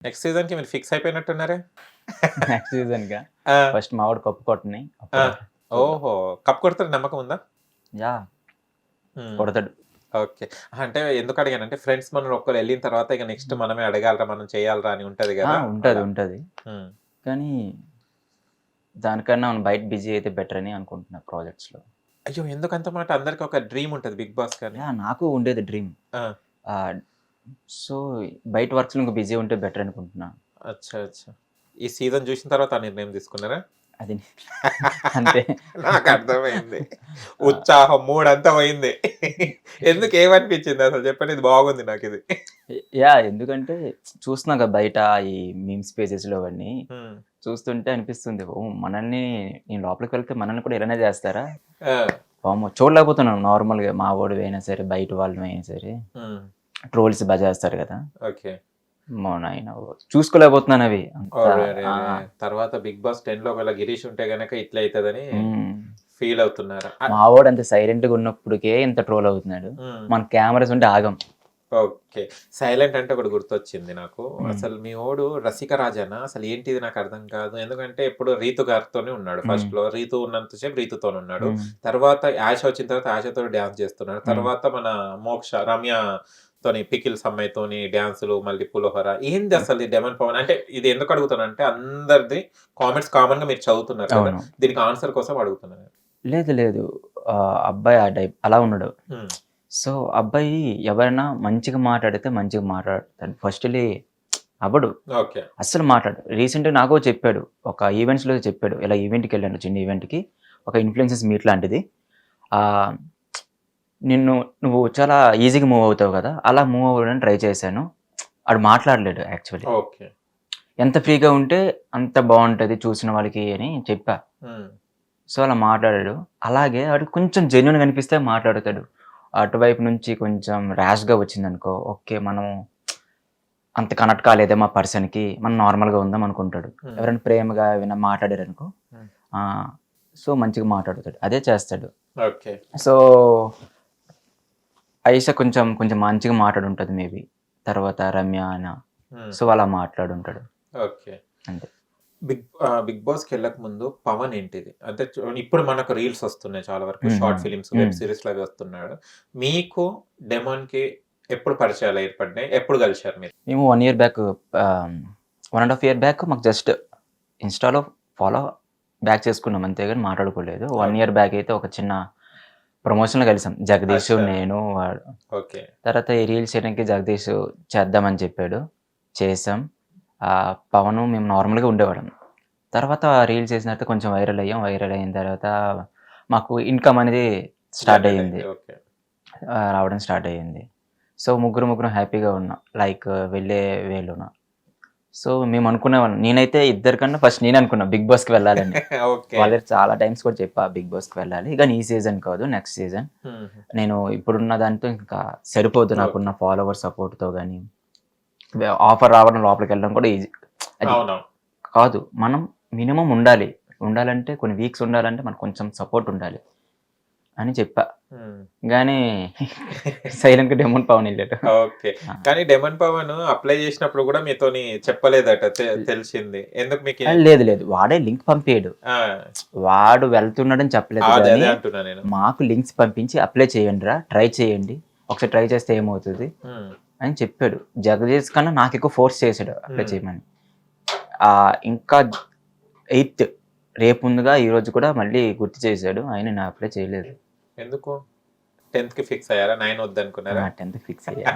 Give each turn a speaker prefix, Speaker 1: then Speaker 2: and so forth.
Speaker 1: Next సీజన్‌కి మీరు fix అయిపోయినట్టున్నారే?
Speaker 2: Next సీజన్‌గా
Speaker 1: ఆ!
Speaker 2: ఫస్ట్ మా వాడు కప్పు కొట్టని
Speaker 1: ఆ!
Speaker 2: అప్పుడు చూద్దాం.
Speaker 1: ఓహో! కప్ కొడతారని నమ్మకం ఉందా?
Speaker 2: యాహ్!
Speaker 1: హ్మ్.
Speaker 2: కొడతాడు.
Speaker 1: ఓకే. అంటే ఎందుకు అడిగానంటే ఫ్రెండ్స్ మనలో ఒక్కళ్ళు ఎళ్ళిన తర్వాత ఇక నెక్స్ట్ మనమే అడగాలిరా, మనం చేయాలిరా అని ఉంటది
Speaker 2: ఆ!
Speaker 1: గదా!
Speaker 2: ఉంటది.
Speaker 1: అలా.
Speaker 2: ఉంటది.
Speaker 1: హ్మ్.
Speaker 2: కానీ దానికన్నా మనం బయట బిజీ అయితే బెటర్ అని అనుకుంటున్నా ప్రాజెక్ట్స్‌లో.
Speaker 1: అయ్యో! ఎందుకంత మాట? అందరికి ఒక డ్రీమ్ ఉంటది 'బిగ్ బాస్' కానీ.
Speaker 2: యాహ్! నాకు ఉండేది డ్రీమ్.
Speaker 1: ఆ!
Speaker 2: ఆహ్, సో, బయట వర్క్స్‌లో ఇంకా బిజీ ఉంటే బెటర్ అనుకుంటున్నా.
Speaker 1: అచ్చా! అచ్చా! ఈ సీజన్ జూసిన తర్వాత ఆ నిర్ణయం తీసుకున్నారా?
Speaker 2: అది అంతే.
Speaker 1: నాకర్థమైంది.
Speaker 2: ఆహ్,
Speaker 1: ఉత్సాహం మూడంతా పోయింది. ఎందుకు ఏమనిపించింది అసలు చెప్పండి? ఇది బాగుంది నాకిది.
Speaker 2: యాహ్! ఎందుకంటే చూస్తున్నాం కదా బయట ఈ మీమ్స్ పేజెస్‌లో అవన్నీ.
Speaker 1: హ్మ్.
Speaker 2: చూస్తుంటే అనిపిస్తుంది. ఓహ్! మనల్ని నేను లోపలికి వెళ్తే మనల్ని కూడా ఇలానే చేస్తారా?
Speaker 1: ఆ!
Speaker 2: వామ్మో! చూడలేకపోతున్నాను నార్మల్‌గా మా వోడివైనా సరే, బయట వాళ్ళవైనా సరే.
Speaker 1: హ్మ్.
Speaker 2: ట్రోల్స్ బా చేస్తారు కదా!
Speaker 1: ఓకే.
Speaker 2: అమ్మో నాయన! చూసుకోలేకపోతున్నానవి. అంత ఆ!
Speaker 1: అరెరెరే! తర్వాత 'బిగ్ బాస్ 10లో' ఒకవేళ గిరీష్ ఉంటే గనక ఇట్లా అయితదని
Speaker 2: హ్మ్.
Speaker 1: ఫీల్ అవుతున్నారా?
Speaker 2: మా వోడు అంత సైలెంట్‌గా ఉన్నప్పటికే ఇంత ట్రోల్ అవుతున్నాడు.
Speaker 1: హ్మ్.
Speaker 2: మన కెమెరాస్ ఉంటే ఆగం.
Speaker 1: ఓకే. సైలెంట్ అంటే ఒకటి గుర్తొచ్చింది నాకు.
Speaker 2: హ్మ్.
Speaker 1: అసలు మీ వోడు రసికరాజనా? అసలు ఏంటిది నాకర్థం కాదు. ఎందుకంటే ఎప్పుడు రీతు గారితోనే ఉన్నాడు
Speaker 2: హ్మ్.
Speaker 1: ఫస్ట్‌లో. రీతు ఉన్నంత సేపు రీతుతోనున్నాడు.
Speaker 2: హ్మ్.
Speaker 1: తర్వాత యాష వచ్చిన తర్వాత యాషతోని డాన్స్ చేస్తున్నాడు.
Speaker 2: హ్మ్.
Speaker 1: తర్వాత మన మోక్ష, రమ్యతోని పికిల్స్ అమ్మాయితోని డాన్సులు, మళ్ళీ పులిహోర. ఏంది
Speaker 2: హ్మ్.
Speaker 1: అసలు ఈ డెమన్ పవన్? అంటే ఇది ఎందుకు అడుగుతానంటే అందరిది కామెంట్స్ కామన్‌గా మీరు చదువుతున్నారు కదా!
Speaker 2: అవును.
Speaker 1: దీనికి ఆన్సర్ కోసం అడుగుతున్నాను.
Speaker 2: లేదు లేదు. అబ్బాయి ఆ టైప్ అలా ఉండడు.
Speaker 1: హ్మ్.
Speaker 2: సో, అబ్బాయి ఎవరైనా మంచిగా మాట్లాడితే మంచిగా మాట్లాడతాడు. ఫస్ట్‌లీ అవ్వడు.
Speaker 1: ఓకే.
Speaker 2: అస్సలు మాట్లాడడు. రీసెంట్‌గా నాకో చెప్పాడు. ఒక ఈవెంట్స్‌లో చెప్పాడు. ఇలా ఈవెంట్‌కెళ్ళాను చిన్న ఈవెంట్‌కి. ఒక ఇన్‌ఫ్లుయెన్సర్స్ మీట్ లాంటిది. ఆహ్, నిన్ను నువ్వు చాలా ఈజీగా మూవ్ అవుతావు కదా! అలా మూవ్ అవ్వడానికి ట్రై చేశాను. ఆడు మాట్లాడలేడు యాక్చువల్లీ.
Speaker 1: ఓకే.
Speaker 2: ఎంత ఫ్రీగా ఉంటే అంత బావుంటది చూసిన వాళ్ళకి అని చెప్పా.
Speaker 1: హ్మ్.
Speaker 2: సో, అలా మాట్లాడాడు. అలాగే ఆడు కొంచెం జెన్యూన్‌గా అనిపిస్తే మాట్లాడతాడు. అటువైపు నుంచి కొంచెం ర్యాష్‌గా వచ్చిందనుకో, ఓకే. మనం అంత కనెక్ట్ కాలేదేమో ఆ పర్సన్‌కి. మనం నార్మల్‌గా ఉందాం అనుకుంటాడు.
Speaker 1: హ్మ్.
Speaker 2: ఎవరైనా ప్రేమగా ఏమైనా మాట్లాడారనుకో,
Speaker 1: హ్మ్.
Speaker 2: ఆహ్, సో, మంచిగా మాట్లాడుతాడు. అదే చేస్తాడు.
Speaker 1: ఓకే.
Speaker 2: సో, అయిషా కొంచెం కొంచెం మంచిగా మాట్లాడుంటది మేబీ. తర్వాత రమ్య అయినా.
Speaker 1: హ్మ్.
Speaker 2: సో, అలా మాట్లాడుంటాడు.
Speaker 1: ఓకే.
Speaker 2: అంతే.
Speaker 1: 'బిగ్ బాస్'కెళ్ళక ముందు పవన్ ఏంటిది? అంటే ఇప్పుడు మనకు రీల్స్ వస్తున్నాయి చాలా వరకు.
Speaker 2: హ్మ్.
Speaker 1: షార్ట్
Speaker 2: హ్మ్.
Speaker 1: ఫిల్మ్స్, వెబ్
Speaker 2: హ్మ్.
Speaker 1: సీరీస్‌లు అవి వస్తున్నాడు. మీకు డెమాన్‌కి ఎప్పుడు పరిచయాలు ఏర్పడినాయి? ఎప్పుడు కలిసారు మీరు?
Speaker 2: మేము 1 ఇయర్ బ్యాక్ 1 ½ ఇయర్ బ్యాక్ మాకు జస్ట్ ఇన్‌స్టాలో ఫాలో బ్యాక్ చేసుకున్నాం అంతే గాని మాట్లాడుకోలేదు. 1
Speaker 1: ఓకే.
Speaker 2: ఇయర్ బ్యాక్ అయితే ఒక చిన్న ప్రమోషన్‌లో కలిసాం. జగదీష్,
Speaker 1: అచ్చా!
Speaker 2: నేను, వాడు.
Speaker 1: ఓకే.
Speaker 2: తర్వాత ఈ రీల్స్ చేయడానికి జగదీష్ చేద్దామని చెప్పాడు. చేసాం. పవను మేము నార్మల్‌గా ఉండేవాళ్ళం. తర్వాత రీల్స్ చేసిన తర్వాత కొంచెం వైరల్ అయ్యాం. వైరల్ అయిన తర్వాత మాకు ఇన్‌కమ్ అనేది స్టార్ట్
Speaker 1: జనరేట్
Speaker 2: అయ్యింది.
Speaker 1: అయింది. ఓకే.
Speaker 2: రావడం స్టార్ట్ అయ్యింది. సో, ముగ్గురం హ్యాపీగా ఉన్నాం. లైక్ వెళ్ళే వేలోన. సో, మేము అనుకునేవాళ్ళం. నేనైతే ఇద్దరికన్నా ఫస్ట్ నేనే అనుకున్నా 'బిగ్ బాస్‌కి' వెళ్ళాలని.
Speaker 1: ఓకే.
Speaker 2: వాళ్ళకి చాలా టైమ్స్ కూడా చెప్పా 'బిగ్ బాస్‌కి' వెళ్ళాలి. కానీ ఈ సీజన్ కాదు నెక్స్ట్ సీజన్.
Speaker 1: హుహు.
Speaker 2: నేను ఇప్పుడున్న దాంతో ఇంకా సరిపోదు నాకున్న
Speaker 1: ఓకే.
Speaker 2: ఫాలోవర్స్ సపోర్ట్‌తో గాని, ఆఫర్ రావడం లోపలికెళ్ళడం కూడా ఈజీ. అది
Speaker 1: అవునవును.
Speaker 2: కాదు. మనం మినిమమ్ ఉండాలి. ఉండాలంటే కొన్ని వీక్స్ ఉండాలంటే మనకు కొంచెం సపోర్ట్ ఉండాలి అని చెప్పా.
Speaker 1: హ్మ్.
Speaker 2: గానీ సైలెంట్‌గా డెమోన్ పవన్ ఎళ్ళాడు.
Speaker 1: ఓకే.
Speaker 2: ఆ!
Speaker 1: కానీ 'డెమన్ పవన్' అప్లై చేసినప్పుడు గూడా మీతోని చెప్పలేదట తెలిసింది. ఎందుకు మీకు
Speaker 2: లేదు లేదు. వాడే లింక్ పంపియడు.
Speaker 1: ఆ!
Speaker 2: వాడు వెళ్తున్నాడని చెప్పలేదు
Speaker 1: అదే.
Speaker 2: గానీ,
Speaker 1: అదే అంటున్నా నేను.
Speaker 2: మాకు లింక్స్ పంపించి అప్లై చేయండిరా, ట్రై చేయండి. ఒకసారి ట్రై చేస్తే ఏమవుతది
Speaker 1: హ్మ్.
Speaker 2: అని చెప్పాడు. జగదీష్ కన్నా నాకెక్కువ ఫోర్స్ చేసాడు అప్లై
Speaker 1: హ్మ్.
Speaker 2: చేయమని. ఇంకా 8 రేపుందిగా ఈరోజు కూడా మళ్ళీ గుర్తు చేసాడు. అయినా నేను అప్లై చేయలేదు.
Speaker 1: ఎందుకు? 10థ్‌కి ఫిక్స్ అయ్యారా? 9 వద్దనుకున్నారా?
Speaker 2: 10థ్ ఫిక్స్ అయ్యా.